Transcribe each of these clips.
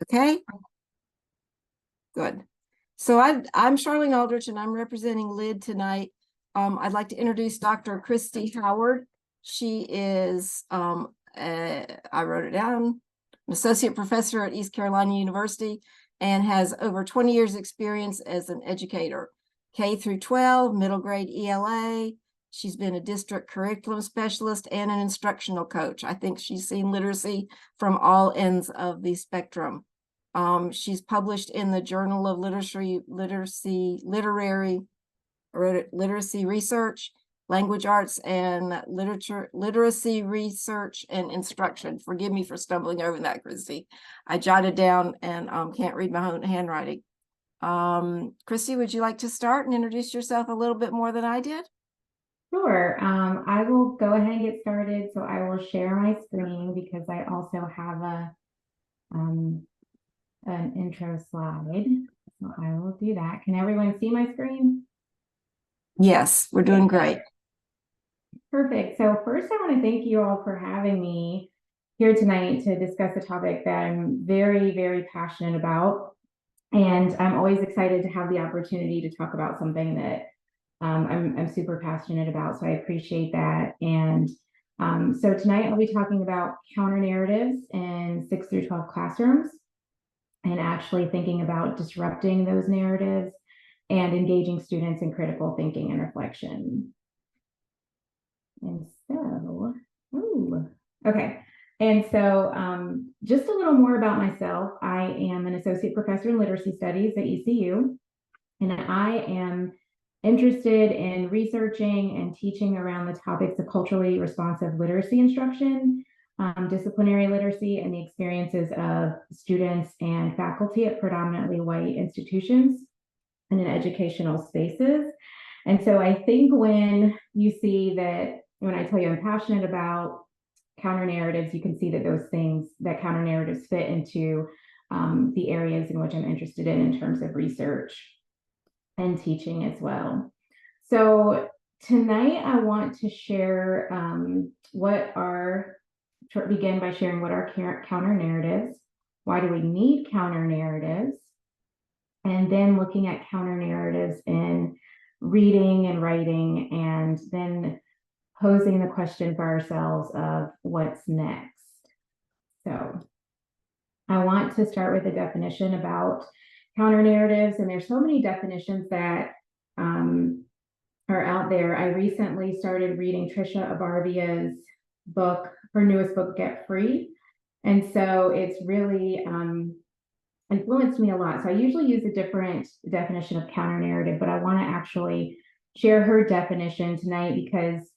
Okay, good. So I'm Charlene Aldrich, and I'm representing LID tonight. I'd like to introduce Dr. Christy Howard. She is, I wrote it down, an associate professor at East Carolina University and has over 20 years experience as an educator, K through 12, middle grade ELA. She's been a district curriculum specialist and an instructional coach. I think she's seen literacy from all ends of the spectrum. She's published in the Journal of Literacy Research, Language Arts, and Literacy Research and Instruction. Forgive me for stumbling over that, Christy. I jotted down and can't read my own handwriting. Christy, would you like to start and introduce yourself a little bit more than I did? Sure. I will go ahead and get started. So I will share my screen because I also have an intro slide. So I will do that. Can everyone see my screen? Yes, we're doing great. Perfect. So first, I want to thank you all for having me here tonight to discuss a topic that I'm very, very passionate about. And I'm always excited to have the opportunity to talk about something that I'm super passionate about. So I appreciate that. And so tonight I'll be talking about counter narratives in 6 through 12 classrooms and actually thinking about disrupting those narratives and engaging students in critical thinking and reflection. And so, okay. And so just a little more about myself. I am an associate professor in literacy studies at ECU, and I am interested in researching and teaching around the topics of culturally responsive literacy instruction, disciplinary literacy, and the experiences of students and faculty at predominantly white institutions and in educational spaces. And so I think when you see that, when I tell you I'm passionate about counter narratives, you can see that those things, that counter narratives fit into the areas in which I'm interested in terms of research and teaching as well. So tonight I want to share begin by sharing what are counter narratives, why do we need counter narratives, and then looking at counter narratives in reading and writing, and then posing the question for ourselves of what's next. So I want to start with a definition about counter narratives, and there's so many definitions that are out there. I recently started reading Trisha Abarbia's book, her newest book, Get Free, and so it's really influenced me a lot. So I usually use a different definition of counter narrative, but I want to actually share her definition tonight because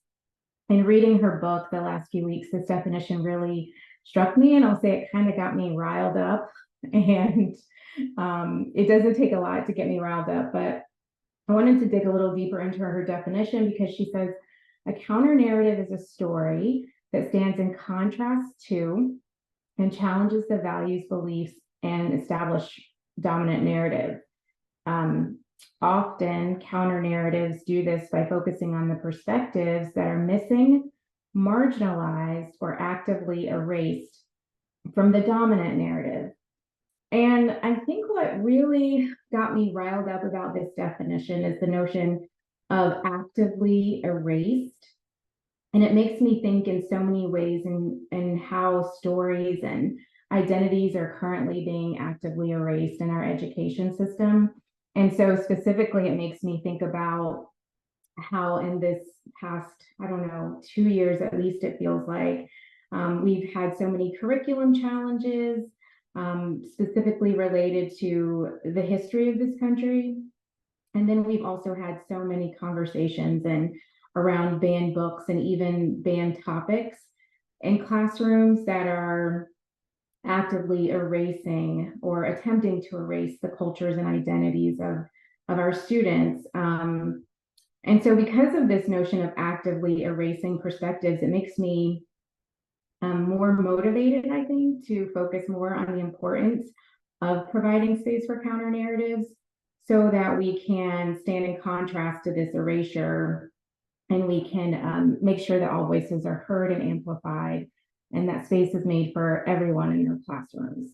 in reading her book the last few weeks, this definition really struck me, and I'll say it kind of got me riled up. And it doesn't take a lot to get me riled up, but I wanted to dig a little deeper into her definition because she says a counter narrative is a story that stands in contrast to and challenges the values, beliefs, and established dominant narrative. Often counter narratives do this by focusing on the perspectives that are missing, marginalized, or actively erased from the dominant narrative. And I think what really got me riled up about this definition is the notion of actively erased. And it makes me think in so many ways in how stories and identities are currently being actively erased in our education system. And so specifically, it makes me think about how in this past, 2 years at least, it feels like, we've had so many curriculum challenges, specifically related to the history of this country. And then we've also had so many conversations around banned books and even banned topics in classrooms that are actively erasing or attempting to erase the cultures and identities of our students. And so because of this notion of actively erasing perspectives, it makes me more motivated, I think, to focus more on the importance of providing space for counter narratives so that we can stand in contrast to this erasure, and we can make sure that all voices are heard and amplified, and that space is made for everyone in your classrooms.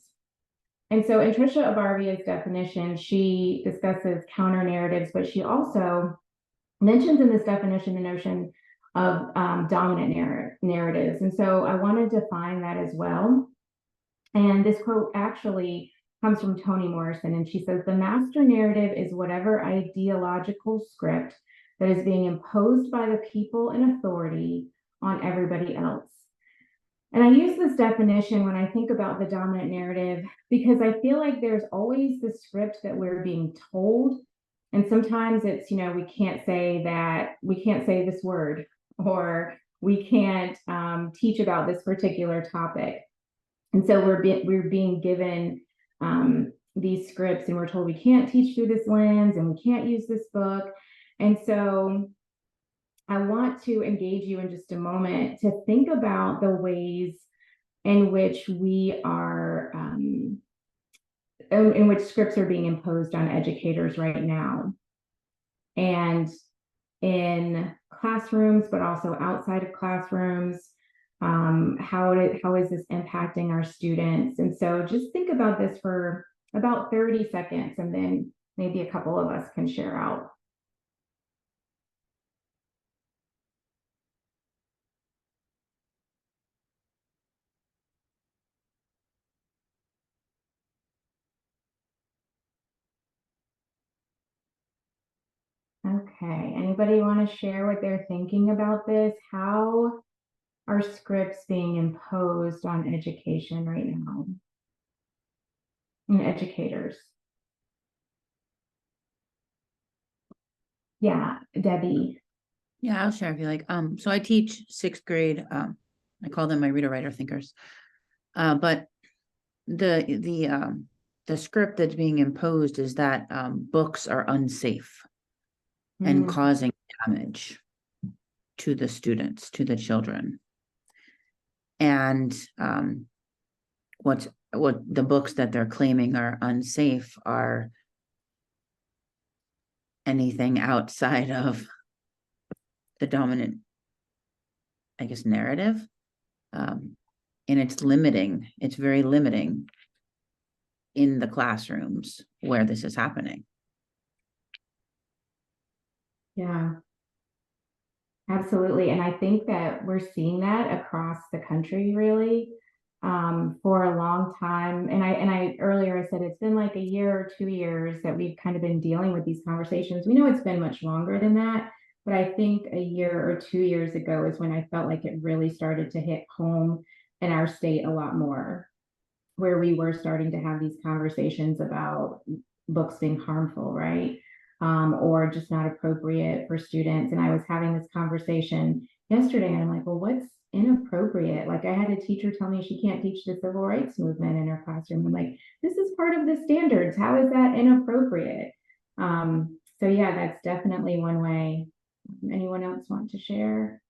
And so in Trisha Abarvia's definition, she discusses counter narratives, but she also mentions in this definition the notion of dominant narratives. And so I want to define that as well. And this quote actually comes from Toni Morrison, and she says, "The master narrative is whatever ideological script that is being imposed by the people in authority on everybody else." And I use this definition when I think about the dominant narrative because I feel like there's always the script that we're being told. And sometimes it's, we can't say that, we can't say this word, or we can't teach about this particular topic. And so we're being given these scripts, and we're told we can't teach through this lens and we can't use this book. And so I want to engage you in just a moment to think about the ways in which we are, in which scripts are being imposed on educators right now. And in classrooms, but also outside of classrooms, how is this impacting our students? And so just think about this for about 30 seconds, and then maybe a couple of us can share out. Okay, anybody want to share what they're thinking about this? How are scripts being imposed on education right now? And educators. Yeah, Debbie. Yeah, I'll share if you like. So I teach 6th grade. I call them my reader writer thinkers. But the script that's being imposed is that books are unsafe and causing damage to the students, to the children. And what the books that they're claiming are unsafe are anything outside of the dominant, I guess, narrative. And it's very limiting in the classrooms where this is happening. Yeah, absolutely. And I think that we're seeing that across the country, really, for a long time. And I earlier I said it's been like a year or 2 years that we've kind of been dealing with these conversations. We know it's been much longer than that, but I think a year or 2 years ago is when I felt like it really started to hit home in our state a lot more, where we were starting to have these conversations about books being harmful, right? Or just not appropriate for students. And I was having this conversation yesterday, and I'm like, well, what's inappropriate? Like, I had a teacher tell me she can't teach the civil rights movement in her classroom. I'm like, this is part of the standards. How is that inappropriate? So yeah, that's definitely one way. Anyone else want to share?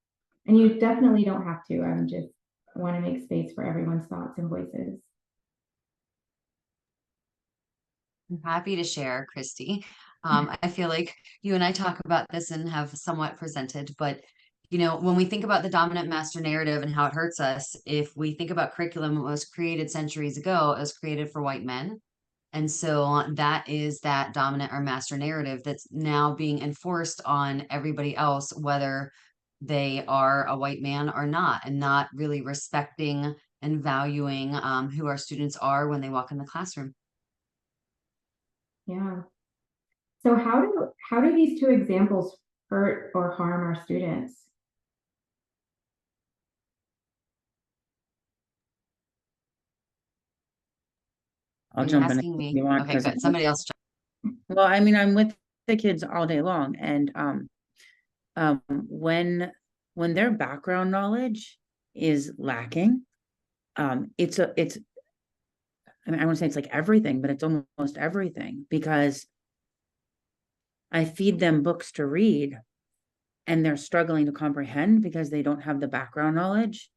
And you definitely don't have to. I want to make space for everyone's thoughts and voices. I'm happy to share, Christy. I feel like you and I talk about this and have somewhat presented, but when we think about the dominant master narrative and how it hurts us, if we think about curriculum, it was created centuries ago, it was created for white men. And so that is that dominant or master narrative that's now being enforced on everybody else, whether they are a white man or not, and not really respecting and valuing who our students are when they walk in the classroom. Yeah. So how do these two examples hurt or harm our students? I'll jump in if Asking me. you want. Okay, good. Somebody else. Well, I mean, I'm with the kids all day long, and when their background knowledge is lacking, I mean, I want to say it's like everything, but it's almost everything, because I feed them books to read and they're struggling to comprehend because they don't have the background knowledge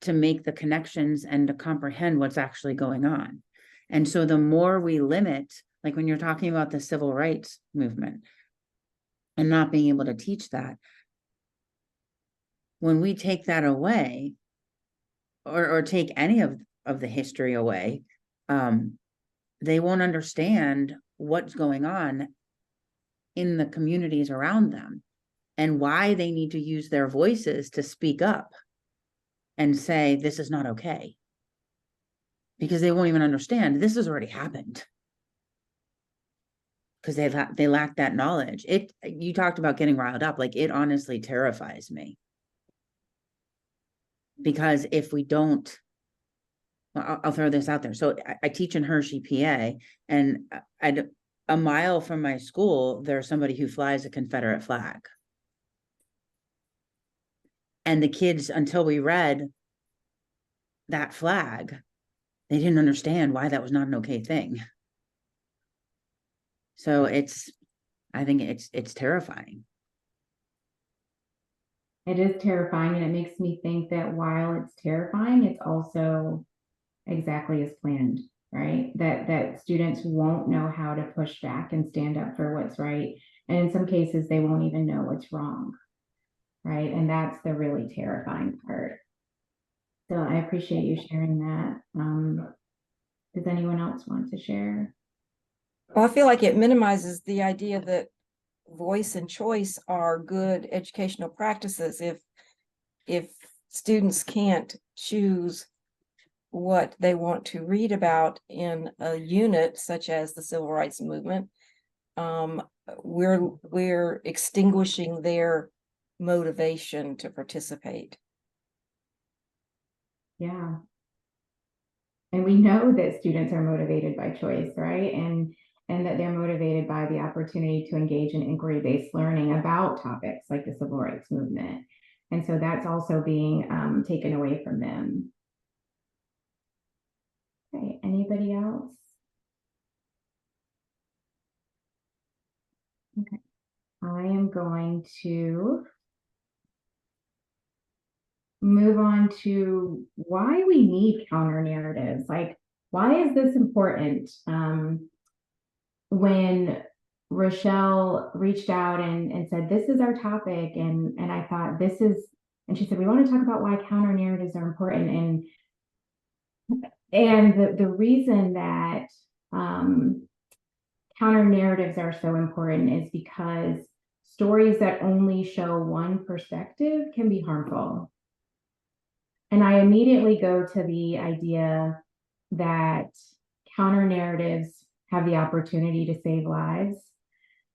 to make the connections and to comprehend what's actually going on. And so the more we limit, like when you're talking about the civil rights movement and not being able to teach that, when we take that away, or take any of the history away, they won't understand what's going on in the communities around them and why they need to use their voices to speak up and say, this is not okay. Because they won't even understand this has already happened. Because they lack that knowledge. You talked about getting riled up, like it honestly terrifies me. Because if we don't, well, I'll throw this out there. So I teach in Hershey, PA, and a mile from my school, there's somebody who flies a Confederate flag. And the kids, until we read that flag, they didn't understand why that was not an okay thing. So I think it's terrifying. It is terrifying, and it makes me think that while it's terrifying, it's also exactly as planned, right? That students won't know how to push back and stand up for what's right. And in some cases, they won't even know what's wrong, right? And that's the really terrifying part. So I appreciate you sharing that. Does anyone else want to share? Well, I feel like it minimizes the idea that voice and choice are good educational practices. If students can't choose what they want to read about in a unit such as the civil rights movement, we're extinguishing their motivation to participate. Yeah. And we know that students are motivated by choice, right? And that they're motivated by the opportunity to engage in inquiry-based learning about topics like the civil rights movement. And so that's also being taken away from them. Okay, anybody else? Okay, I am going to move on to why we need counter narratives. Like, why is this important? When Rochelle reached out and said, this is our topic, and I thought and she said, we want to talk about why counter narratives are important. And the reason that counter narratives are so important is because stories that only show one perspective can be harmful. And I immediately go to the idea that counter narratives have the opportunity to save lives.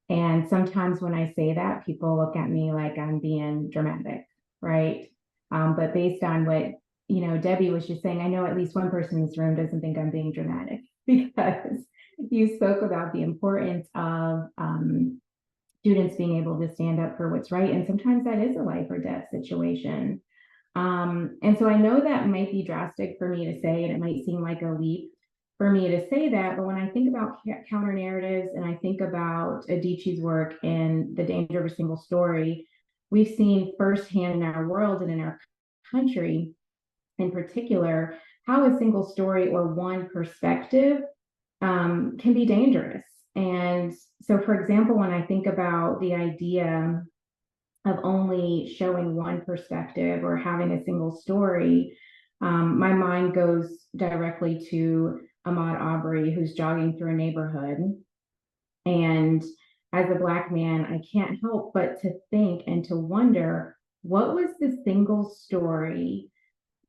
And sometimes when I say that, people look at me like I'm being dramatic, right? But based on what, Debbie was just saying, I know at least one person in this room doesn't think I'm being dramatic, because you spoke about the importance of students being able to stand up for what's right. And sometimes that is a life or death situation. And so I know that might be drastic for me to say, and it might seem like a leap for me to say that, but when I think about counter narratives and I think about Adichie's work in The Danger of a Single Story, we've seen firsthand in our world and in our country in particular, how a single story or one perspective can be dangerous. And so, for example, when I think about the idea of only showing one perspective or having a single story, my mind goes directly to Ahmaud Arbery, who's jogging through a neighborhood. And as a Black man, I can't help but to think and to wonder, what was the single story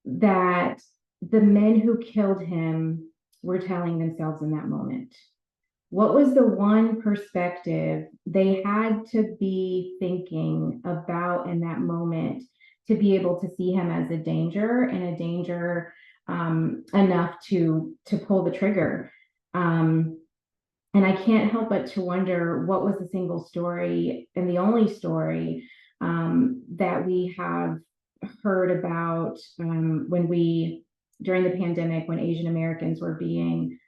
that the men who killed him were telling themselves in that moment? What was the one perspective they had to be thinking about in that moment to be able to see him as a danger, and a danger enough to pull the trigger? And I can't help but to wonder, what was the single story and the only story that we have heard about during the pandemic, when Asian Americans were being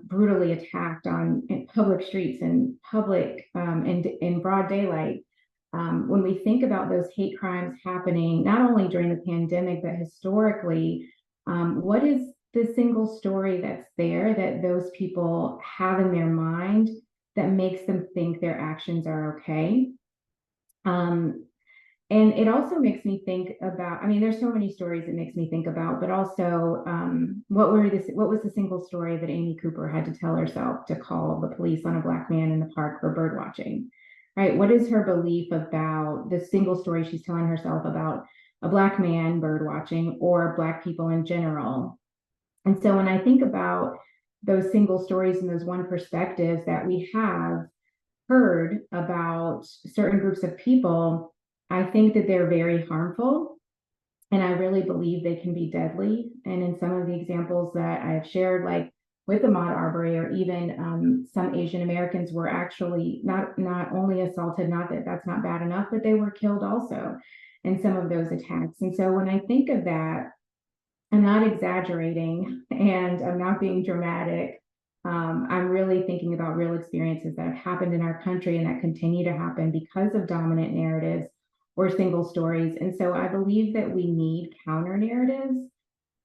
brutally attacked in public streets and in broad daylight. When we think about those hate crimes happening, not only during the pandemic, but historically, what is the single story that's there that those people have in their mind that makes them think their actions are okay? And it also makes me think about, I mean, there's so many stories it makes me think about, but also what was the single story that Amy Cooper had to tell herself to call the police on a Black man in the park for bird watching, right? What is her belief about the single story she's telling herself about a Black man bird watching or Black people in general? And so when I think about those single stories and those one perspectives that we have heard about certain groups of people, I think that they're very harmful. And I really believe they can be deadly. And in some of the examples that I have shared, like with the Ahmaud Arbery, or even some Asian Americans were actually not only assaulted, not that that's not bad enough, but they were killed also in some of those attacks. And so when I think of that, I'm not exaggerating and I'm not being dramatic. I'm really thinking about real experiences that have happened in our country and that continue to happen because of dominant narratives or single stories. And so I believe that we need counter narratives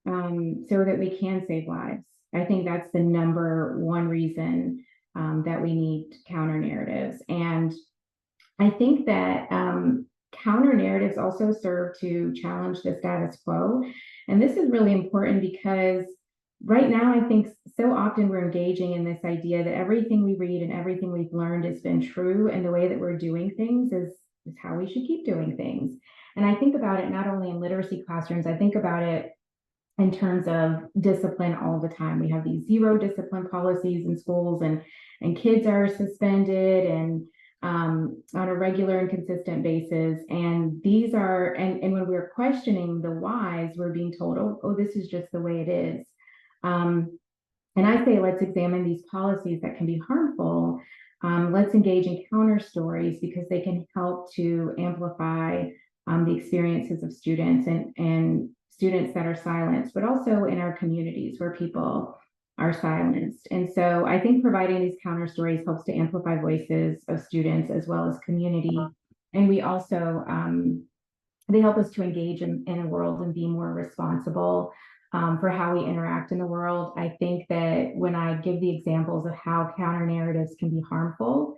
so that we can save lives. I think that's the number one reason that we need counter narratives. And I think that counter narratives also serve to challenge the status quo. And this is really important because right now, I think so often we're engaging in this idea that everything we read and everything we've learned has been true, and the way that we're doing things is how we should keep doing things. And I think about it not only in literacy classrooms, I think about it in terms of discipline all the time. We have these zero discipline policies in schools, and kids are suspended and on a regular and consistent basis. And these are, and when we're questioning the whys, we're being told, oh, this is just the way it is. And I say, let's examine these policies that can be harmful. Let's engage in counter stories because they can help to amplify the experiences of students and students that are silenced, but also in our communities where people are silenced. And so I think providing these counter stories helps to amplify voices of students as well as community. And we also, they help us to engage in a world and be more responsible for how we interact in the world. I think that when I give the examples of how counter narratives can be harmful,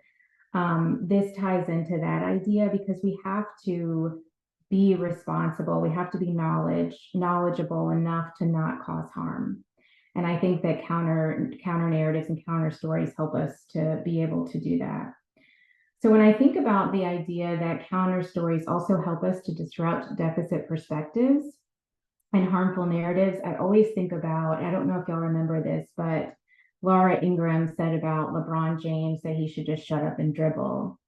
this ties into that idea because we have to be responsible. We have to be knowledgeable enough to not cause harm. And I think that counter narratives and counter stories help us to be able to do that. So when I think about the idea that counter stories also help us to disrupt deficit perspectives and harmful narratives, I always think about, I don't know if y'all remember this, but Laura Ingraham said about LeBron James that he should just shut up and dribble.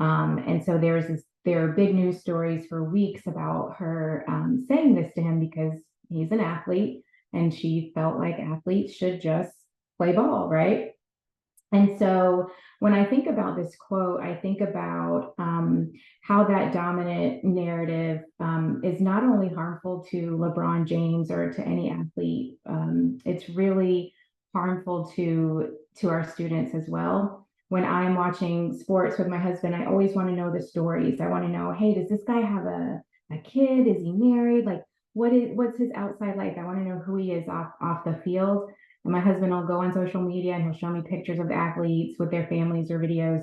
And so there are big news stories for weeks about her saying this to him because he's an athlete and she felt like athletes should just play ball, right? And so when I think about this quote, I think about how that dominant narrative is not only harmful to LeBron James or to any athlete, it's really harmful to our students as well. When I'm watching sports with my husband, I always want to know the stories. I want to know, hey, does this guy have a kid? Is he married? Like, what's his outside life? I want to know who he is off the field. And my husband will go on social media and he'll show me pictures of the athletes with their families or videos.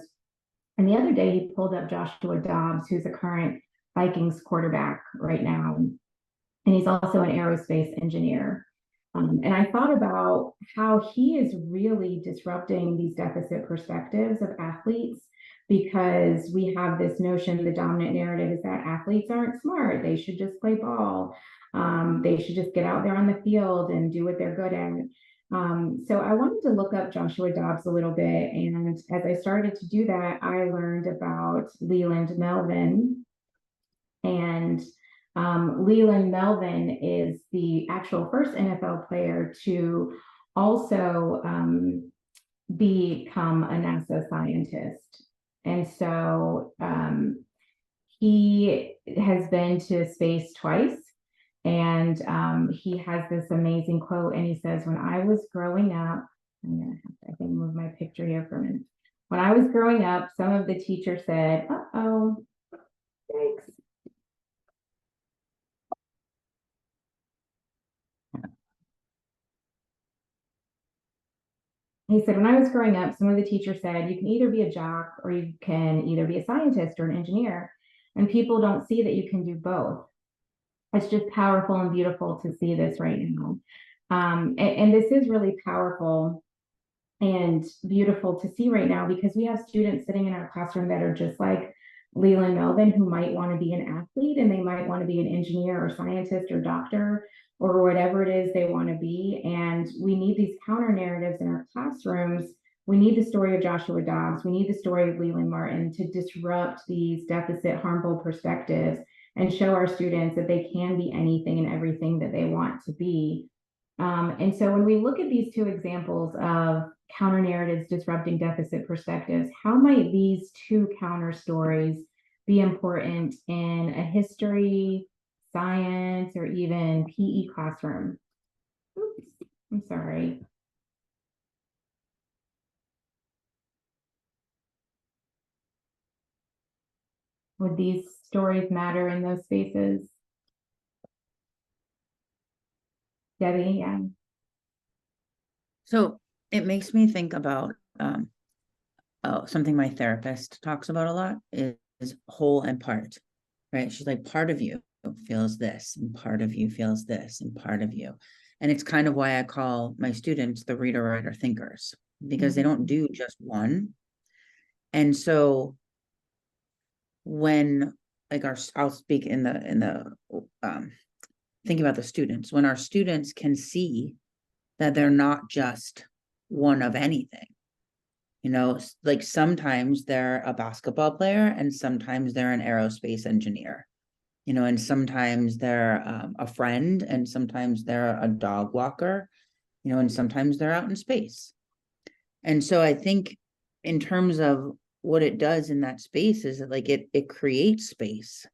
And the other day he pulled up Joshua Dobbs, who's a current Vikings quarterback right now. And he's also an aerospace engineer. And I thought about how he is really disrupting these deficit perspectives of athletes because we have this notion, the dominant narrative is that athletes aren't smart. They should just play ball. They should just get out there on the field and do what they're good at. So I wanted to look up Joshua Dobbs a little bit. And as I started to do that, I learned about Leland Melvin. And Leland Melvin is the actual first NFL player to also become a NASA scientist. And so he has been to space twice. And he has this amazing quote, and he says, when I was growing up, I can move my picture here for a minute. When I was growing up, some of the teachers said, uh-oh, thanks. He said, when I was growing up, some of the teachers said, you can either be a jock or you can either be a scientist or an engineer. And people don't see that you can do both. It's just powerful and beautiful to see this right now. And this is really powerful and beautiful to see right now, because we have students sitting in our classroom that are just like Leland Melvin, who might want to be an athlete, and they might want to be an engineer or scientist or doctor or whatever it is they want to be. And we need these counter narratives in our classrooms. We need the story of Joshua Dobbs. We need the story of Leland Martin to disrupt these deficit, harmful perspectives and show our students that they can be anything and everything that they want to be. And so when we look at these two examples of counter narratives disrupting deficit perspectives, how might these two counter stories be important in a history, science, or even PE classroom? Oops, I'm sorry. Would these stories matter in those spaces? Debbie, yeah. So it makes me think about something my therapist talks about a lot is whole and part, right? She's like, part of you feels this, and part of you feels this, and part of you. And it's kind of why I call my students the reader, writer, thinkers, because they don't do just one. And so when like I'll speak in the thinking about the students, when our students can see that they're not just one of anything, you know, like sometimes they're a basketball player and sometimes they're an aerospace engineer, you know, and sometimes they're a friend and sometimes they're a dog walker, you know, and sometimes they're out in space. And so I think in terms of what it does in that space is that like it creates space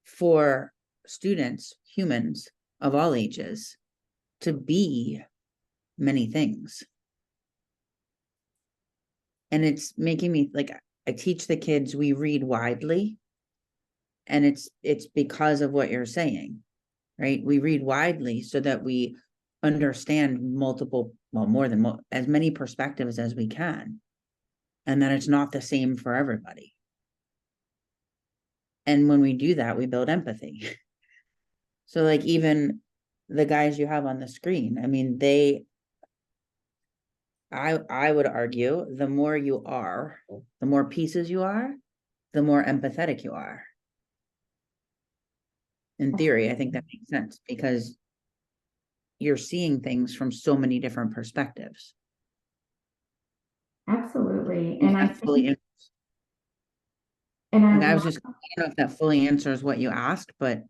for students, humans of all ages, to be many things. And it's making me like, I teach the kids, we read widely. And it's because of what you're saying, right? We read widely so that we understand multiple, well, as many perspectives as we can. And that it's not the same for everybody. And when we do that, we build empathy. So like even the guys you have on the screen, I mean, I would argue the more you are, the more pieces you are, the more empathetic you are. In theory, I think that makes sense because you're seeing things from so many different perspectives. Absolutely. And I fully, and I was just, I don't know if that fully answers what you asked, but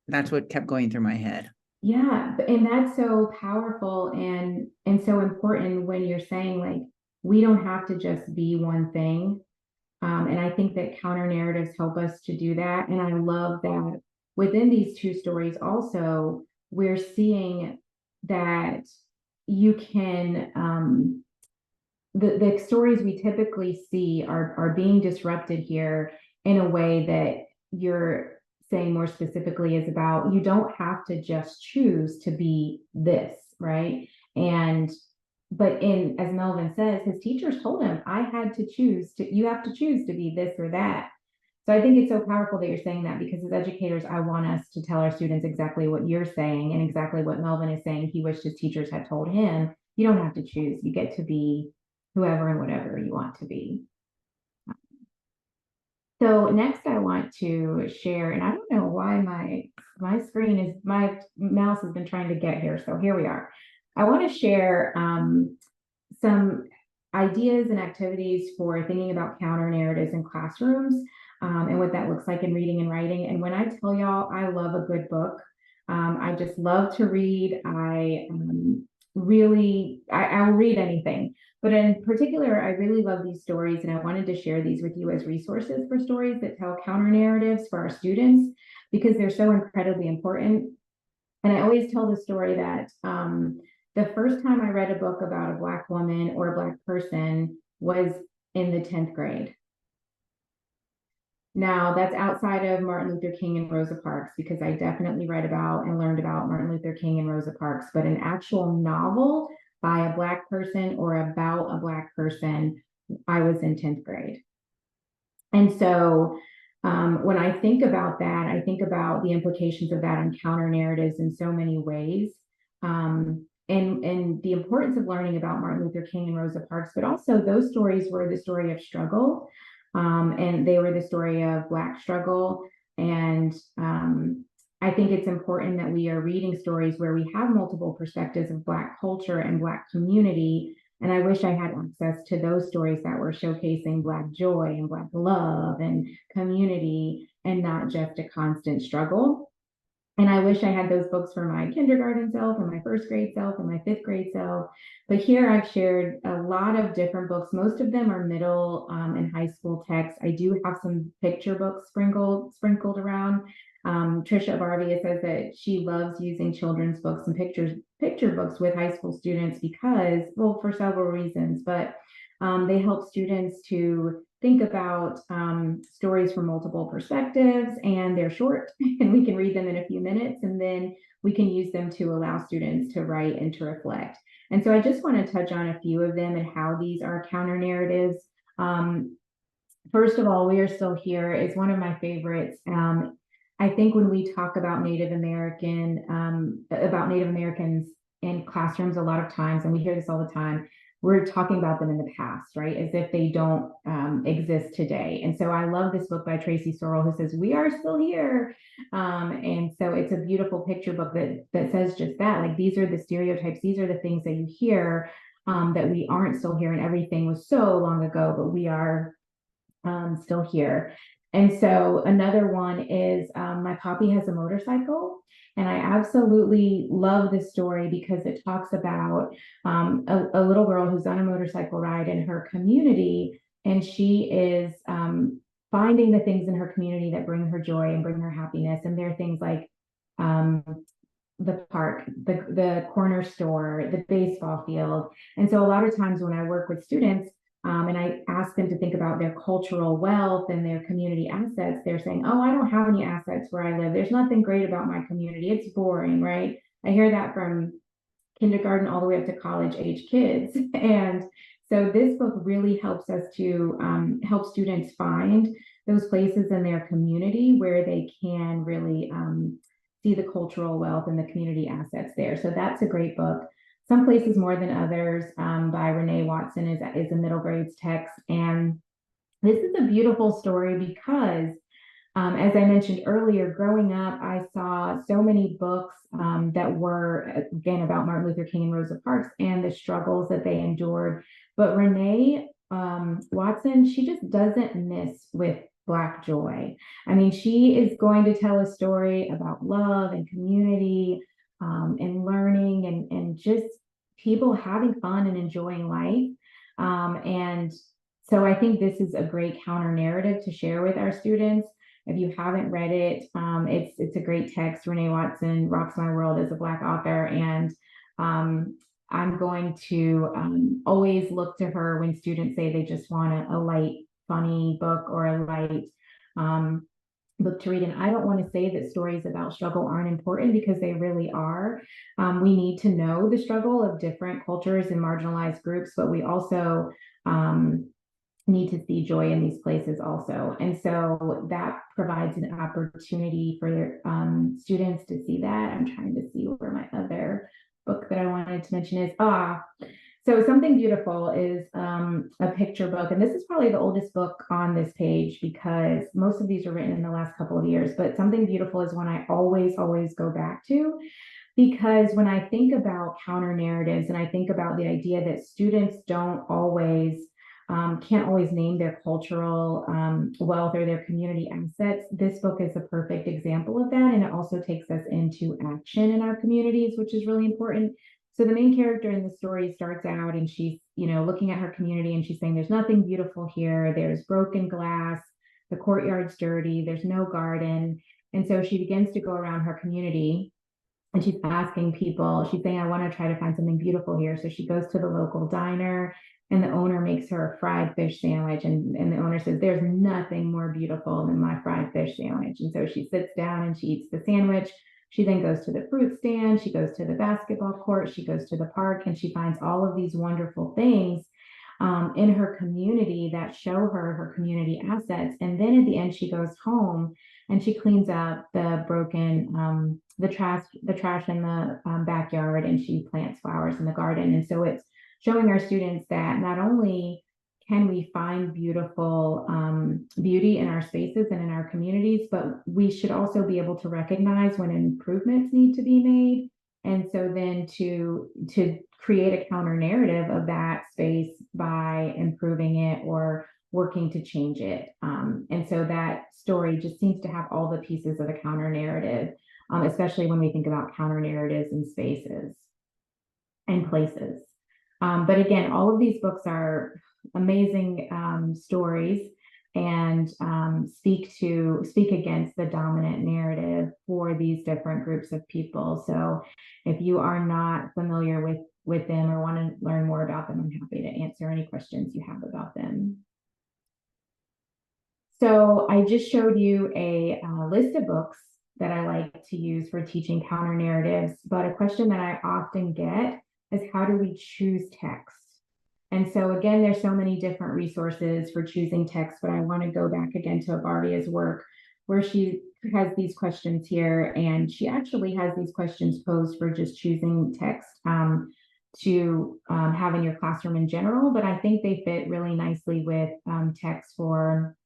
that's what kept going through my head. Yeah, and that's so powerful and so important when you're saying like we don't have to just be one thing. And I think that counter narratives help us to do that. And I love that within these two stories also, we're seeing that you can the stories we typically see are being disrupted here in a way that you're saying more specifically is about you don't have to just choose to be this, right? And but in as Melvin says, his teachers told him, I had to choose you have to choose to be this or that. So I think it's so powerful that you're saying that because as educators, I want us to tell our students exactly what you're saying and exactly what Melvin is saying. He wished his teachers had told him, you don't have to choose, you get to be whoever and whatever you want to be. So next I want to share, and I don't know why my screen is, my mouse has been trying to get here. So here we are. I want to share some ideas and activities for thinking about counter narratives in classrooms and what that looks like in reading and writing. And when I tell y'all, I love a good book. I just love to read. I will read anything. But in particular, I really love these stories, and I wanted to share these with you as resources for stories that tell counter narratives for our students, because they're so incredibly important. And I always tell the story that the first time I read a book about a Black woman or a Black person was in the 10th grade. Now, that's outside of Martin Luther King and Rosa Parks, because I definitely read about and learned about Martin Luther King and Rosa Parks, but an actual novel by a Black person or about a Black person, I was in 10th grade. And so When I think about that, I think about the implications of that on counter narratives in so many ways. And the importance of learning about Martin Luther King and Rosa Parks, but also those stories were the story of struggle, and they were the story of Black struggle. And I think it's important that we are reading stories where we have multiple perspectives of Black culture and Black community. And I wish I had access to those stories that were showcasing Black joy and Black love and community, and not just a constant struggle. And I wish I had those books for my kindergarten self and my first grade self and my fifth grade self. But here I've shared a lot of different books. Most of them are middle and high school texts. I do have some picture books sprinkled around. Trisha Barvia says that she loves using children's books and picture books with high school students because, well, for several reasons, but they help students to think about stories from multiple perspectives, and they're short and we can read them in a few minutes, and then we can use them to allow students to write and to reflect. And so I just want to touch on a few of them and how these are counter narratives. First of all, We Are Still Here is one of my favorites. I think when we talk about Native Americans in classrooms, a lot of times, and we hear this all the time, we're talking about them in the past, right? As if they don't exist today. And so I love this book by Tracy Sorrell, who says, we are still here. And so it's a beautiful picture book that says just that, like, these are the stereotypes, these are the things that you hear, that we aren't still here, and everything was so long ago, but we are still here. And so another one is My Poppy Has a Motorcycle. And I absolutely love this story because it talks about a little girl who's on a motorcycle ride in her community, and she is finding the things in her community that bring her joy and bring her happiness. And there are things like the park, the corner store, the baseball field. And so a lot of times when I work with students, and I ask them to think about their cultural wealth and their community assets, they're saying, oh, I don't have any assets where I live. There's nothing great about my community. It's boring, right? I hear that from kindergarten all the way up to college age kids. And so this book really helps us to help students find those places in their community where they can really see the cultural wealth and the community assets there. So that's a great book. Some Places More Than Others by Renee Watson is a middle grades text. And this is a beautiful story because, as I mentioned earlier, growing up, I saw so many books that were, again, about Martin Luther King and Rosa Parks and the struggles that they endured. But Renee Watson, she just doesn't miss with Black joy. I mean, she is going to tell a story about love and community, and learning and just people having fun and enjoying life. And so I think this is a great counter narrative to share with our students. If you haven't read it, it's a great text. Renee Watson rocks my world as a Black author. And I'm going to always look to her when students say they just want a light, funny book or a light book to read. And I don't want to say that stories about struggle aren't important, because they really are. We need to know the struggle of different cultures and marginalized groups, but we also need to see joy in these places also. And so that provides an opportunity for students to see that. I'm trying to see where my other book that I wanted to mention is. So Something Beautiful is a picture book, and this is probably the oldest book on this page because most of these are written in the last couple of years, but Something Beautiful is one I always go back to, because when I think about counter narratives and I think about the idea that students don't always, can't always name their cultural wealth or their community assets, this book is a perfect example of that. And it also takes us into action in our communities, which is really important. So the main character in the story starts out and she's, looking at her community and she's saying, there's nothing beautiful here. There's broken glass. The courtyard's dirty. There's no garden. And so she begins to go around her community and she's asking people, she's saying, I want to try to find something beautiful here. So she goes to the local diner and the owner makes her a fried fish sandwich. And the owner says, there's nothing more beautiful than my fried fish sandwich. And so she sits down and she eats the sandwich. She then goes to the fruit stand, she goes to the basketball court, she goes to the park, and she finds all of these wonderful things. in her community that show her community assets. And then at the end, she goes home and she cleans up the broken, the trash in the backyard, and she plants flowers in the garden. And so it's showing our students that not only can we find beautiful beauty in our spaces and in our communities, but we should also be able to recognize when improvements need to be made. And so then to create a counter narrative of that space by improving it or working to change it. And so that story just seems to have all the pieces of a counter narrative, especially when we think about counter narratives in spaces and places. But again, all of these books are amazing stories and speak against the dominant narrative for these different groups of people. So if you are not familiar with them or want to learn more about them, I'm happy to answer any questions you have about them. So I just showed you a list of books that I like to use for teaching counter narratives, but a question that I often get is, how do we choose text? And so again, there's so many different resources for choosing text, but I want to go back again to Abardia's work where she has these questions here, and she actually has these questions posed for just choosing text to have in your classroom in general, but I think they fit really nicely with text for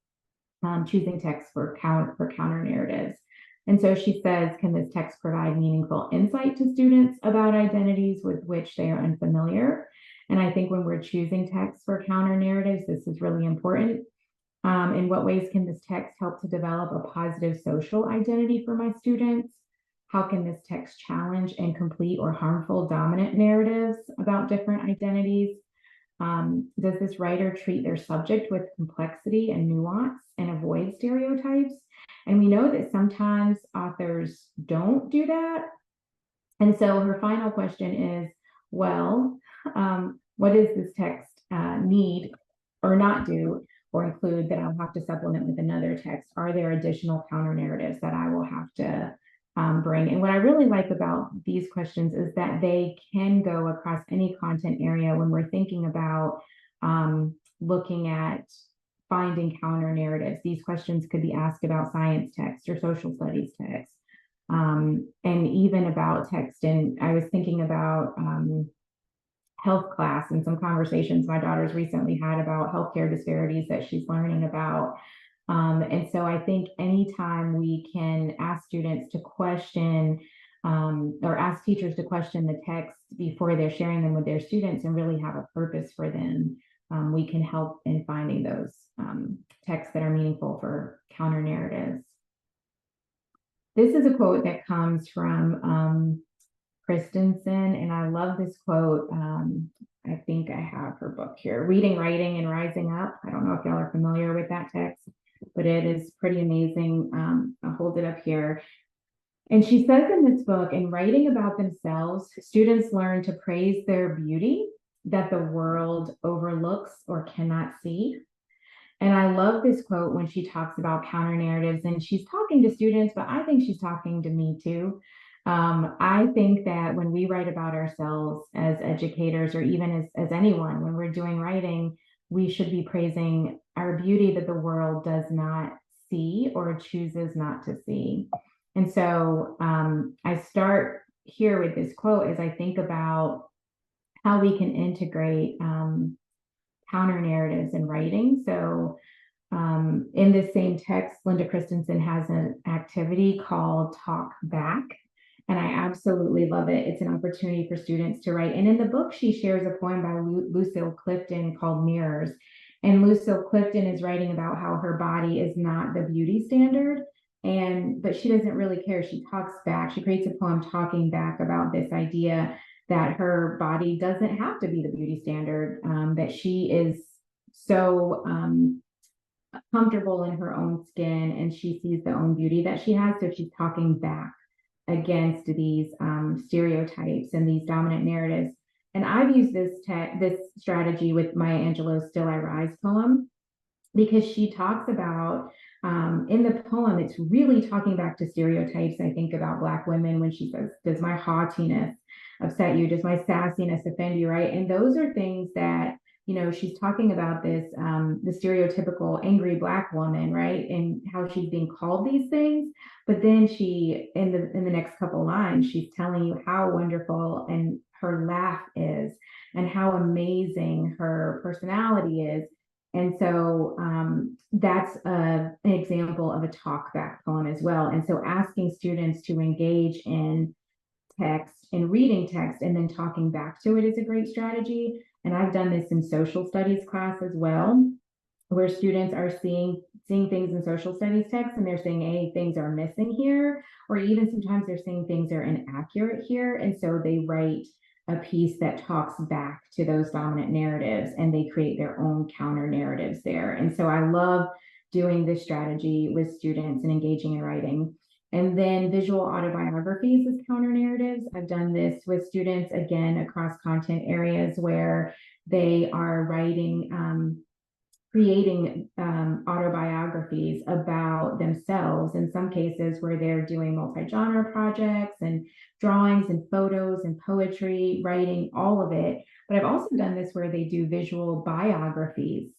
choosing text for counter narratives. And so she says, can this text provide meaningful insight to students about identities with which they are unfamiliar? And I think when we're choosing text for counter narratives, this is really important. In what ways can this text help to develop a positive social identity for my students? How can this text challenge incomplete or harmful dominant narratives about different identities? Does this writer treat their subject with complexity and nuance and avoid stereotypes? And we know that sometimes authors don't do that. And so her final question is, well, what does this text need or not do or include that I'll have to supplement with another text? Are there additional counter narratives that I will have to bring? And what I really like about these questions is that they can go across any content area when we're thinking about looking at finding counter narratives. These questions could be asked about science text or social studies text, and even about text. And I was thinking about health class and some conversations my daughter's recently had about healthcare disparities that she's learning about. And so I think anytime we can ask students to question or ask teachers to question the text before they're sharing them with their students and really have a purpose for them, we can help in finding those texts that are meaningful for counter narratives. This is a quote that comes from Christensen, and I love this quote. I think I have her book here, Reading, Writing, and Rising Up. I don't know if y'all are familiar with that text, but it is pretty amazing. I'll hold it up here. And she says in this book, in writing about themselves, students learn to praise their beauty that the world overlooks or cannot see. And I love this quote when she talks about counter narratives, and she's talking to students, but I think she's talking to me too. I think that when we write about ourselves as educators, or even as anyone, when we're doing writing, we should be praising our beauty that the world does not see or chooses not to see. And so I start here with this quote as I think about how we can integrate counter narratives in writing. So in this same text, Linda Christensen has an activity called Talk Back. And I absolutely love it. It's an opportunity for students to write. And in the book, she shares a poem by Lucille Clifton called Mirrors. And Lucille Clifton is writing about how her body is not the beauty standard. But she doesn't really care. She talks back. She creates a poem talking back about this idea that her body doesn't have to be the beauty standard, that she is so comfortable in her own skin and she sees the own beauty that she has. So she's talking back against these stereotypes and these dominant narratives. And I've used this strategy with Maya Angelou's Still I Rise poem, because she talks about, in the poem, it's really talking back to stereotypes. I think about Black women when she says, does my haughtiness upset you? Does my sassiness offend you, right? And those are things that she's talking about this, the stereotypical angry Black woman, right? And how she's being called these things. But then she, in the next couple lines, she's telling you how wonderful and her laugh is and how amazing her personality is. And so that's an example of a talk back poem as well. And so asking students to engage in text and reading text and then talking back to it is a great strategy. And I've done this in social studies class as well, where students are seeing things in social studies text and they're saying, hey, things are missing here, or even sometimes they're saying things are inaccurate here. And so they write a piece that talks back to those dominant narratives and they create their own counter narratives there. And so I love doing this strategy with students and engaging in writing. And then visual autobiographies as counter narratives. I've done this with students, again, across content areas where they are writing, creating autobiographies about themselves, in some cases where they're doing multi-genre projects and drawings and photos and poetry, writing, all of it. But I've also done this where they do visual biographies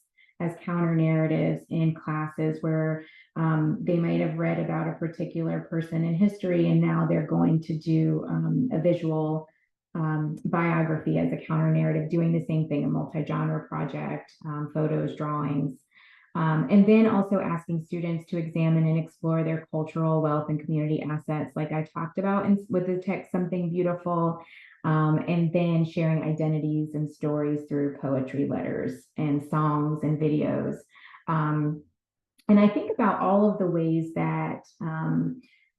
as counter narratives in classes where they might have read about a particular person in history, and now they're going to do a visual biography as a counter narrative, doing the same thing, a multi-genre project, photos, drawings. And then also asking students to examine and explore their cultural wealth and community assets, like I talked about with the text, Something Beautiful, and then sharing identities and stories through poetry, letters, and songs and videos. And I think about all of the ways that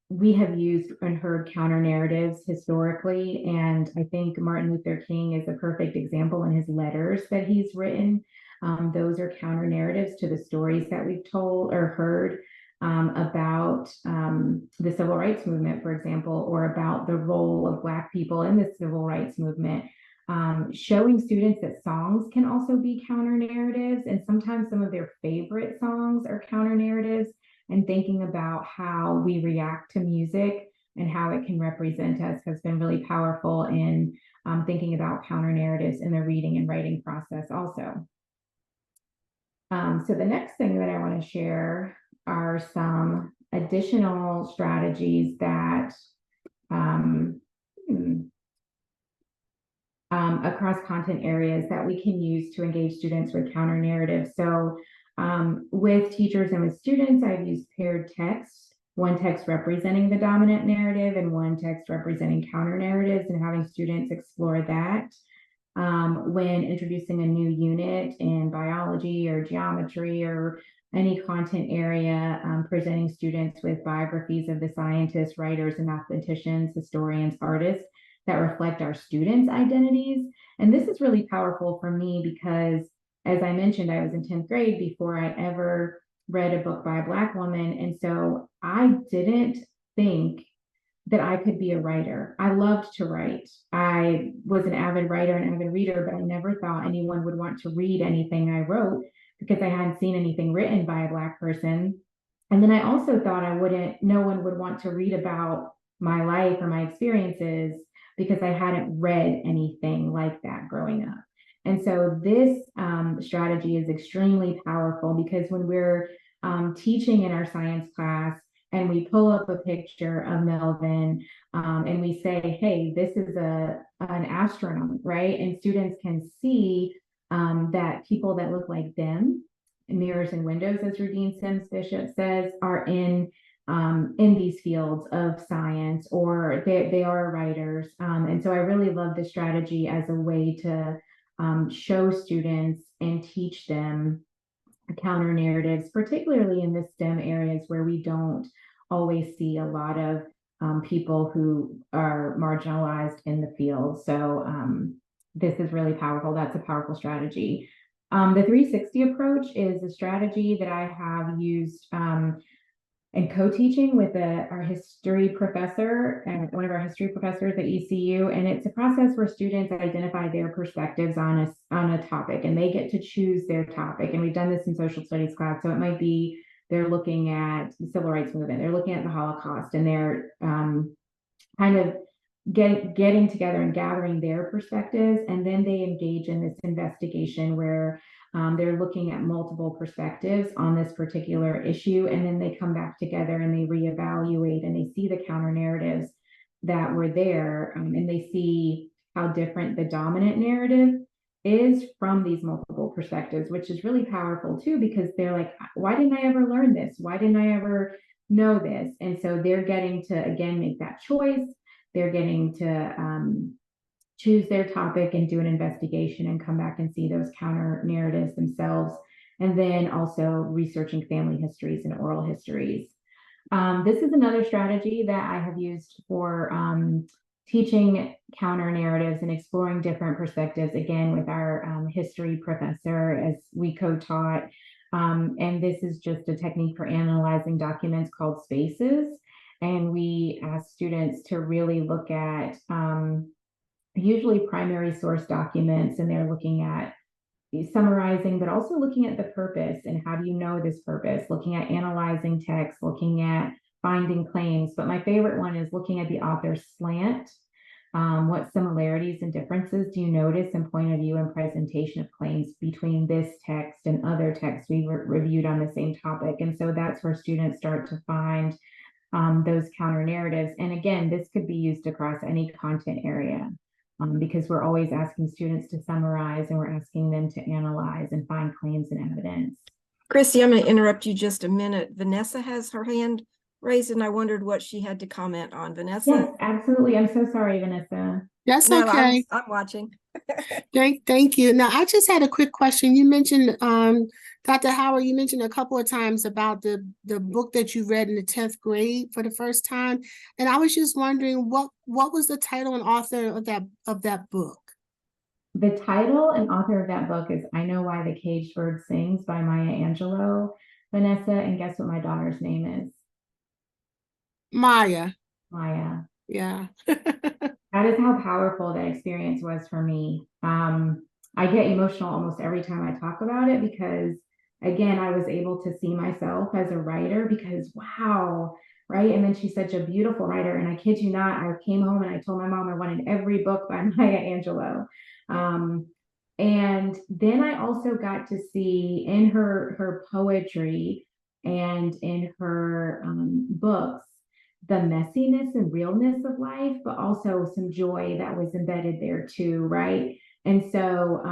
we have used and heard counter narratives historically. And I think Martin Luther King is a perfect example in his letters that he's written. Those are counter narratives to the stories that we've told or heard about the civil rights movement, for example, or about the role of Black people in the civil rights movement. Showing students that songs can also be counter narratives, and sometimes some of their favorite songs are counter narratives, and thinking about how we react to music and how it can represent us has been really powerful in thinking about counter narratives in the reading and writing process also. So the next thing that I want to share are some additional strategies that across content areas that we can use to engage students with counter narratives. So with teachers and with students, I've used paired text, one text representing the dominant narrative and one text representing counter narratives, and having students explore that. When introducing a new unit in biology or geometry or any content area, presenting students with biographies of the scientists, writers, and mathematicians, historians, artists that reflect our students' identities. And this is really powerful for me because, as I mentioned, I was in 10th grade before I ever read a book by a Black woman. And so I didn't think that I could be a writer. I loved to write. I was an avid writer and avid reader, but I never thought anyone would want to read anything I wrote because I hadn't seen anything written by a Black person. And then I also thought no one would want to read about my life or my experiences because I hadn't read anything like that growing up. And so this strategy is extremely powerful because when we're teaching in our science class and we pull up a picture of Melvin and we say, hey, this is an astronaut, right? And students can see that people that look like them, mirrors and windows, as Rudine Sims Bishop says, are in these fields of science, or they are writers. And so I really love this strategy as a way to show students and teach them counter narratives, particularly in the STEM areas where we don't always see a lot of people who are marginalized in the field. So this is really powerful. That's a powerful strategy. The 360 approach is a strategy that I have used and co-teaching with our history professor and one of our history professors at ECU. And it's a process where students identify their perspectives on a topic, and they get to choose their topic. And we've done this in social studies class. So it might be they're looking at the civil rights movement, they're looking at the Holocaust, and they're kind of getting together and gathering their perspectives, and then they engage in this investigation where they're looking at multiple perspectives on this particular issue, and then they come back together and they reevaluate and they see the counter narratives that were there, and they see how different the dominant narrative is from these multiple perspectives, which is really powerful too, because they're like, why didn't I ever learn this? Why didn't I ever know this? And so they're getting to, again, make that choice. They're getting to choose their topic and do an investigation and come back and see those counter narratives themselves. And then also researching family histories and oral histories. This is another strategy that I have used for teaching counter narratives and exploring different perspectives, again, with our history professor as we co-taught. And this is just a technique for analyzing documents called spaces. And we ask students to really look at usually primary source documents, and they're looking at summarizing, but also looking at the purpose and how do you know this purpose, looking at analyzing text, looking at finding claims. But my favorite one is looking at the author's slant. What similarities and differences do you notice in point of view and presentation of claims between this text and other texts we reviewed on the same topic? And so that's where students start to find those counter narratives. And again, this could be used across any content area. Because we're always asking students to summarize, and we're asking them to analyze and find claims and evidence. Christy, I'm going to interrupt you just a minute. Vanessa has her hand raised, and I wondered what she had to comment on. Vanessa? Yes, absolutely. I'm so sorry, Vanessa. That's No, okay. I'm watching. Thank you. Now, I just had a quick question. You mentioned, Dr. Howard, you mentioned a couple of times about the book that you read in the 10th grade for the first time. And I was just wondering what was the title and author of that book? The title and author of that book is I Know Why the Caged Bird Sings by Maya Angelou. Vanessa, and guess what my daughter's name is? Maya. Maya. Yeah. That is how powerful that experience was for me. I get emotional almost every time I talk about it, because again, I was able to see myself as a writer, because wow, right? And then she's such a beautiful writer. And I kid you not, I came home and I told my mom I wanted every book by Maya Angelou. And then I also got to see in her poetry and in her books the messiness and realness of life, but also some joy that was embedded there too, right? And so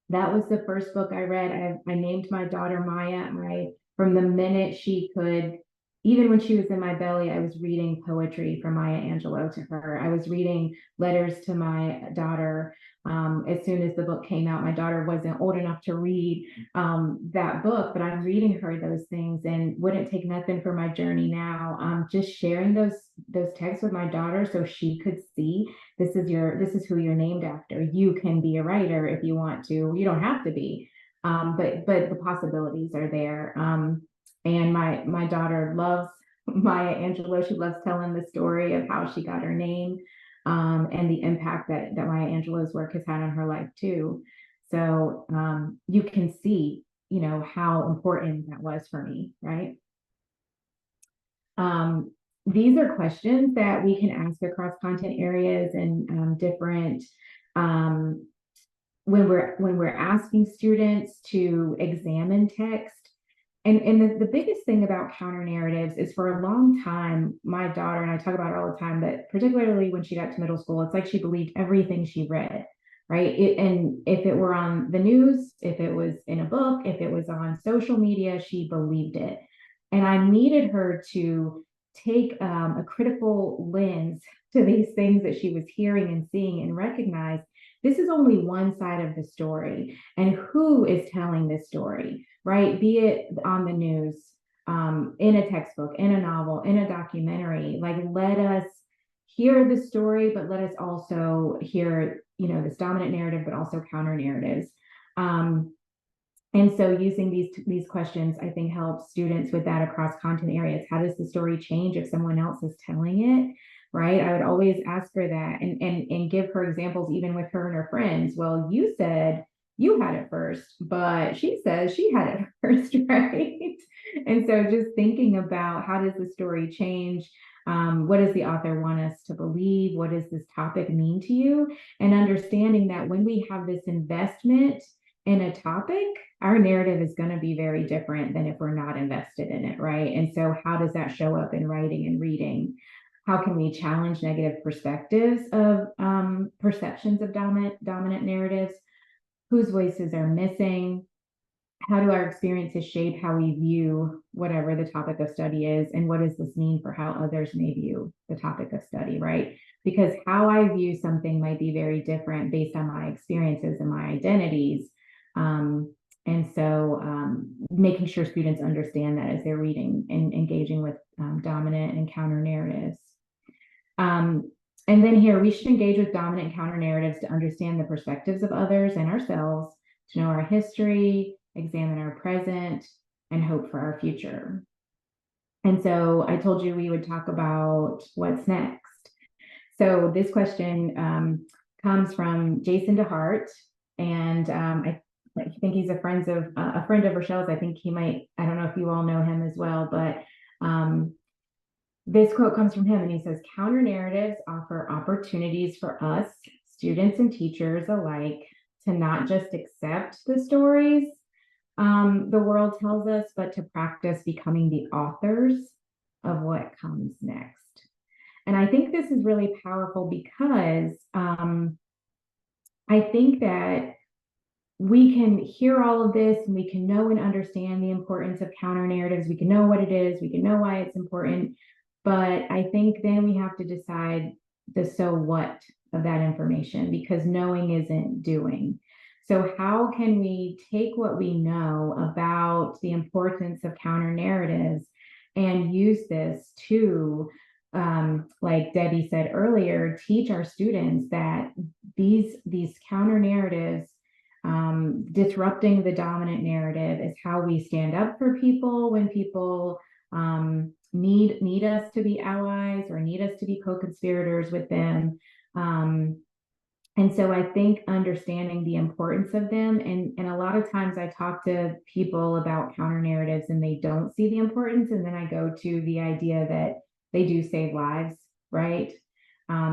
that was the first book I read. I named my daughter Maya. From the minute she could, even when she was in my belly, I was reading poetry from Maya Angelou to her. I was reading letters to my daughter. As soon as the book came out, my daughter wasn't old enough to read that book, but I'm reading her those things, and wouldn't take nothing for my journey now. Just sharing those texts with my daughter so she could see this is who you're named after. You can be a writer if you want to. You don't have to be, but the possibilities are there. And my daughter loves Maya Angelou. She loves telling the story of how she got her name, and the impact that Maya Angelou's work has had on her life too. So you can see, how important that was for me, right? These are questions that we can ask across content areas and different, when we're asking students to examine text. And the biggest thing about counter narratives is, for a long time, my daughter, and I talk about it all the time, but particularly when she got to middle school, it's like she believed everything she read, right? And if it were on the news, if it was in a book, if it was on social media, she believed it. And I needed her to take a critical lens to these things that she was hearing and seeing, and recognize this is only one side of the story, and who is telling this story, right? Be it on the news, in a textbook, in a novel, in a documentary. Like, let us hear the story, but let us also hear, this dominant narrative, but also counter narratives. And so using these questions, I think, helps students with that across content areas. How does the story change if someone else is telling it? Right? I would always ask her that, and give her examples, even with her and her friends. Well, you said you had it first, but she says she had it first, right? And so just thinking about how does the story change, What does the author want us to believe? What does this topic mean to you? And understanding that when we have this investment in a topic, our narrative is going to be very different than if we're not invested in it, right? And so how does that show up in writing and reading? How can we challenge negative perspectives of perceptions of dominant narratives? Whose voices are missing? How do our experiences shape how we view whatever the topic of study is? And what does this mean for how others may view the topic of study, right? Because how I view something might be very different based on my experiences and my identities. And so making sure students understand that as they're reading and engaging with dominant and counter narratives. And then here, we should engage with dominant and counter narratives to understand the perspectives of others and ourselves, to know our history, examine our present, and hope for our future. And so I told you we would talk about what's next. So this question comes from Jason DeHart, and I think he's a friend of Rochelle's. I think he might, I don't know if you all know him as well, but this quote comes from him, and he says, counter narratives offer opportunities for us, students and teachers alike, to not just accept the stories the world tells us, but to practice becoming the authors of what comes next. And I think this is really powerful because I think that we can hear all of this and we can know and understand the importance of counter narratives. We can know what it is. We can know why it's important. But I think then we have to decide the so what of that information, because knowing isn't doing. So how can we take what we know about the importance of counter narratives and use this to, like Debbie said earlier, teach our students that these counter narratives, disrupting the dominant narrative, is how we stand up for people when people need us to be allies or need us to be co-conspirators with them. And so I think understanding the importance of them, and a lot of times I talk to people about counter narratives and they don't see the importance, and then I go to the idea that they do save lives, right?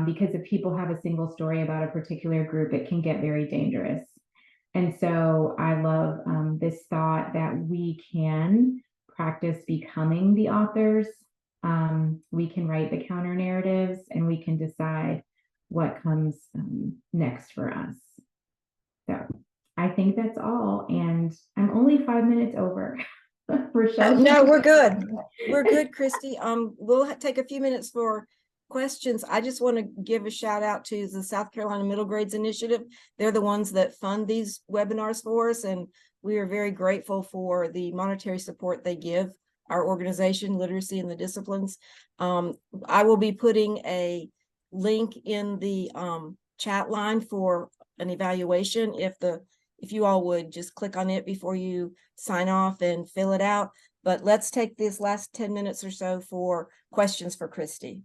Because if people have a single story about a particular group, it can get very dangerous. And so I love this thought that we can practice becoming the authors. We can write the counter narratives, and we can decide what comes next for us. So I think that's all. And I'm only 5 minutes over. Rochelle. No, we're good. We're good, Christy. We'll take a few minutes for questions. I just want to give a shout out to the South Carolina Middle Grades Initiative. They're the ones that fund these webinars for us, and we are very grateful for the monetary support they give our organization, Literacy in the Disciplines. I will be putting a link in the chat line for an evaluation. If you all would just click on it before you sign off and fill it out. But let's take this last 10 minutes or so for questions for Christy.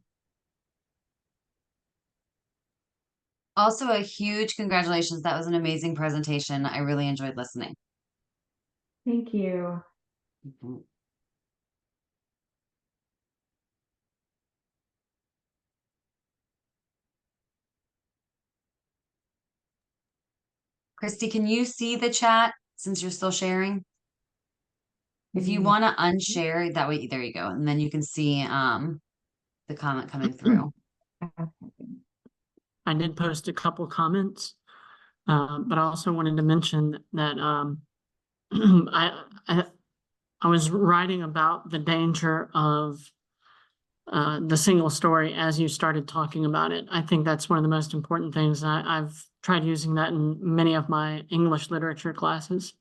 Also, a huge congratulations. That was an amazing presentation. I really enjoyed listening. Thank you. Mhm. Christy, can you see the chat since you're still sharing? If you want to unshare, that way, there you go. And then you can see the comment coming through. I did post a couple comments, but I also wanted to mention that I was writing about the danger of the single story as you started talking about it. I think that's one of the most important things. I've tried using that in many of my English literature classes.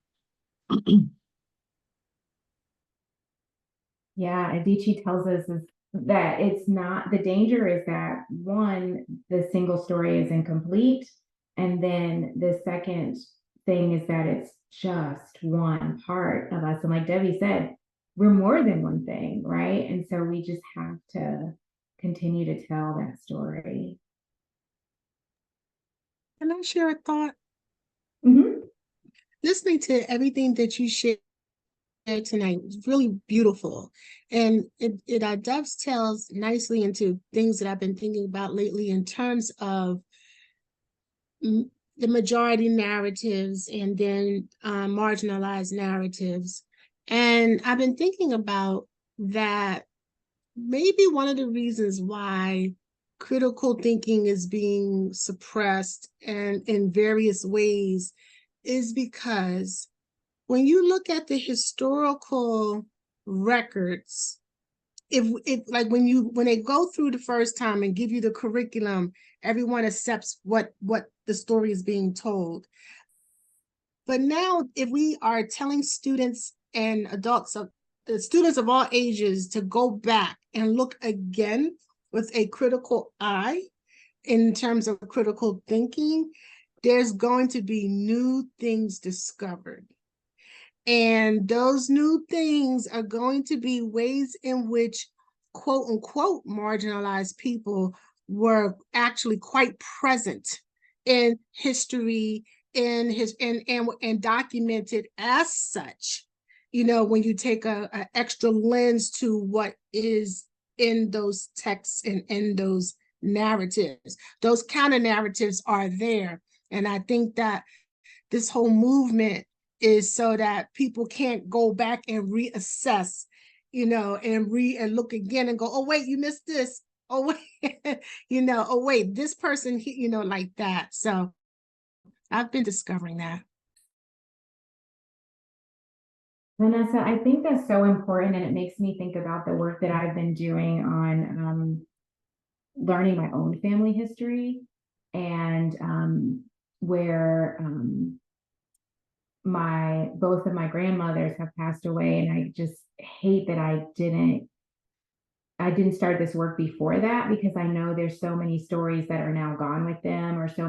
Yeah, Adichie tells us is that it's not, the danger is that one, the single story is incomplete. And then the second thing is that it's just one part of us. And like Debbie said, we're more than one thing, right? And so we just have to continue to tell that story. Can I share a thought? Mm-hmm. Listening to everything that you shared tonight was really beautiful. And it dovetails nicely into things that I've been thinking about lately in terms of the majority narratives and then marginalized narratives. And I've been thinking about that maybe one of the reasons why critical thinking is being suppressed and in various ways is because when you look at the historical records, if like when they go through the first time and give you the curriculum, everyone accepts what the story is being told. But now if we are telling students and adults, students of all ages, to go back and look again with a critical eye in terms of critical thinking, there's going to be new things discovered. And those new things are going to be ways in which quote unquote marginalized people were actually quite present in history and documented as such. You know, when you take a extra lens to what is in those texts and in those narratives, those counter narratives are there. And I think that this whole movement is so that people can't go back and reassess, you know, and look again and go, oh, wait, you missed this. Oh, wait, you know, oh, wait, this person, you know, like that. So I've been discovering that. Vanessa, I think that's so important, and it makes me think about the work that I've been doing on learning my own family history, and where both of my grandmothers have passed away, and I just hate that I didn't start this work before that, because I know there's so many stories that are now gone with them, or so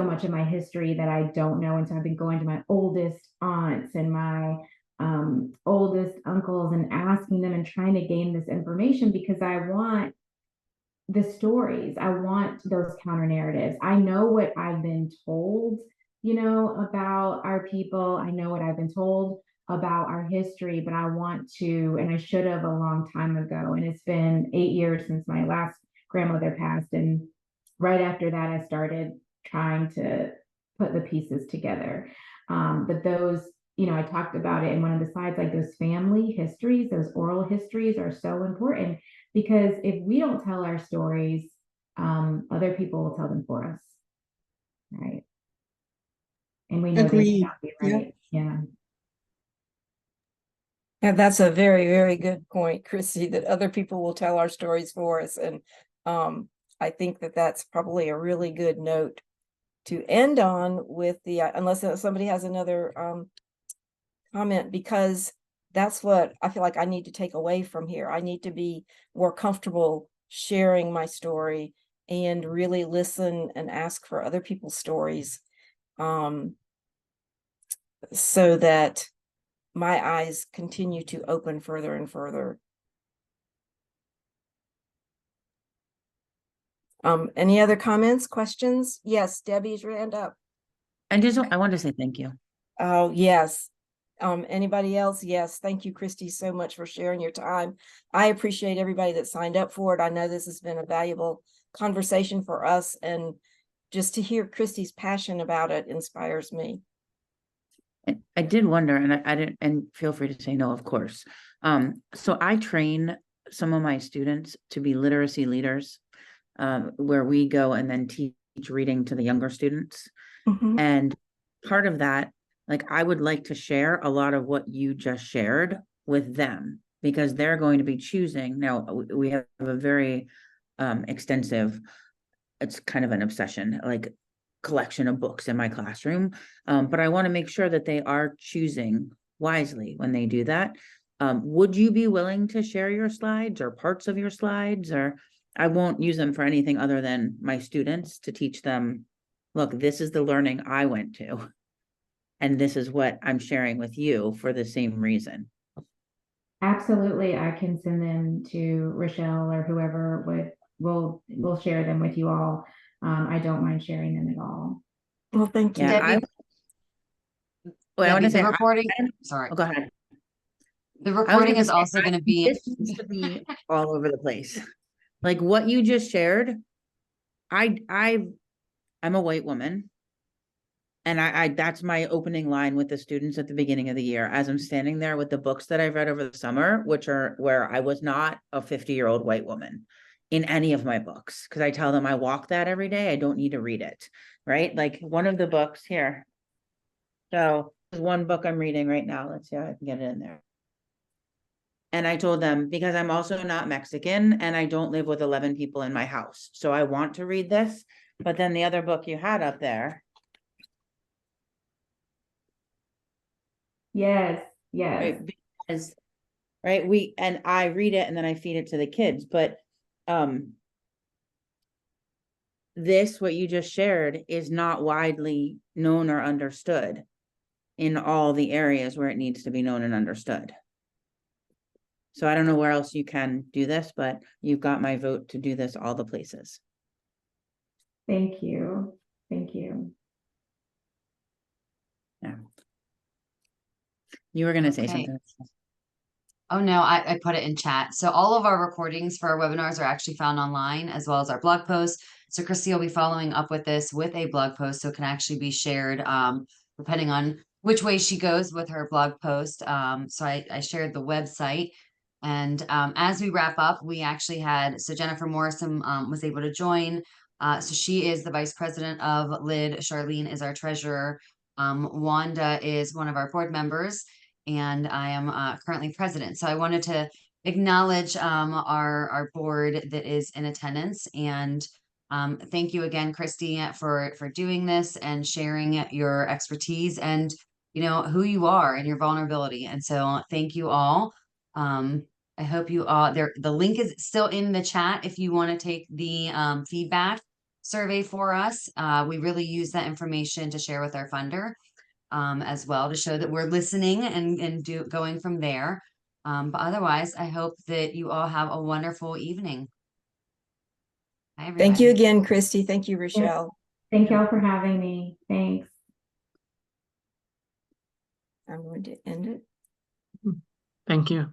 much of my history that I don't know. And so I've been going to my oldest aunts and my oldest uncles and asking them and trying to gain this information, because I want the stories. I want those counter narratives. I know what I've been told, you know, about our people. I know what I've been told about our history, but I want to, and I should have a long time ago. And it's been 8 years since my last grandmother passed. And right after that, I started trying to put the pieces together. But those, you know, I talked about it in one of the slides, like those family histories, those oral histories are so important, because if we don't tell our stories, other people will tell them for us, right? And we know they may not be right. Yeah. And that's a very, very good point, Christy, that other people will tell our stories for us. And I think that that's probably a really good note to end on with the, unless somebody has another comment, because that's what I feel like I need to take away from here. I need to be more comfortable sharing my story and really listen and ask for other people's stories, so that my eyes continue to open further and further. Any other comments, questions? Yes, Debbie's hand up. And I want to say thank you. Oh, yes. Anybody else? Yes. Thank you, Christy, so much for sharing your time. I appreciate everybody that signed up for it. I know this has been a valuable conversation for us, and just to hear Christy's passion about it inspires me. I did wonder, and I didn't, and feel free to say no, of course. So I train some of my students to be literacy leaders, where we go and then teach reading to the younger students. Mm-hmm. And part of that, like, I would like to share a lot of what you just shared with them, because they're going to be choosing. Now, we have a very extensive, it's kind of an obsession, like, collection of books in my classroom. But I want to make sure that they are choosing wisely when they do that. Would you be willing to share your slides or parts of your slides? Or I won't use them for anything other than my students, to teach them, look, this is the learning I went to, and this is what I'm sharing with you for the same reason. Absolutely. I can send them to Rochelle or whoever will share them with you all. I don't mind sharing them at all. Well, thank you. Yeah, Debbie, I want to say, the recording. Sorry. oh, go ahead. The I was recording gonna is say, also going to be, This needs to be all over the place. Like what you just shared, I'm a white woman. And I that's my opening line with the students at the beginning of the year, as I'm standing there with the books that I've read over the summer, which are where I was not a 50-year-old white woman in any of my books. Cause I tell them I walk that every day. I don't need to read it. Right. Like one of the books here. So there's one book I'm reading right now. Let's see how I can get it in there. And I told them, because I'm also not Mexican and I don't live with 11 people in my house. So I want to read this. But then the other book you had up there. Yes, yes. Right, because, right, and I read it and then I feed it to the kids, but, this, what you just shared, is not widely known or understood in all the areas where it needs to be known and understood. So I don't know where else you can do this, but you've got my vote to do this all the places. Thank you. Thank you. Yeah. You were gonna say Okay. something. oh no, I put it in chat. So all of our recordings for our webinars are actually found online as well as our blog posts. So Christy will be following up with this with a blog post, so it can actually be shared depending on which way she goes with her blog post. So I shared the website. And as we wrap up, we actually had, so Jennifer Morrison was able to join. So she is the vice president of LID. Charlene is our treasurer. Wanda is one of our board members, and I am currently president. So I wanted to acknowledge our board that is in attendance, and thank you again, Christy, for doing this and sharing your expertise and who you are and your vulnerability. And so thank you all. I hope you all the link is still in the chat if you want to take the feedback survey for us. We really use that information to share with our funder as well, to show that we're listening and going from there. But otherwise, I hope that you all have a wonderful evening. Bye, everybody. Thank you again, Christy. Thank you, Rochelle. Thank y'all for having me. Thanks. I'm going to end it. Thank you.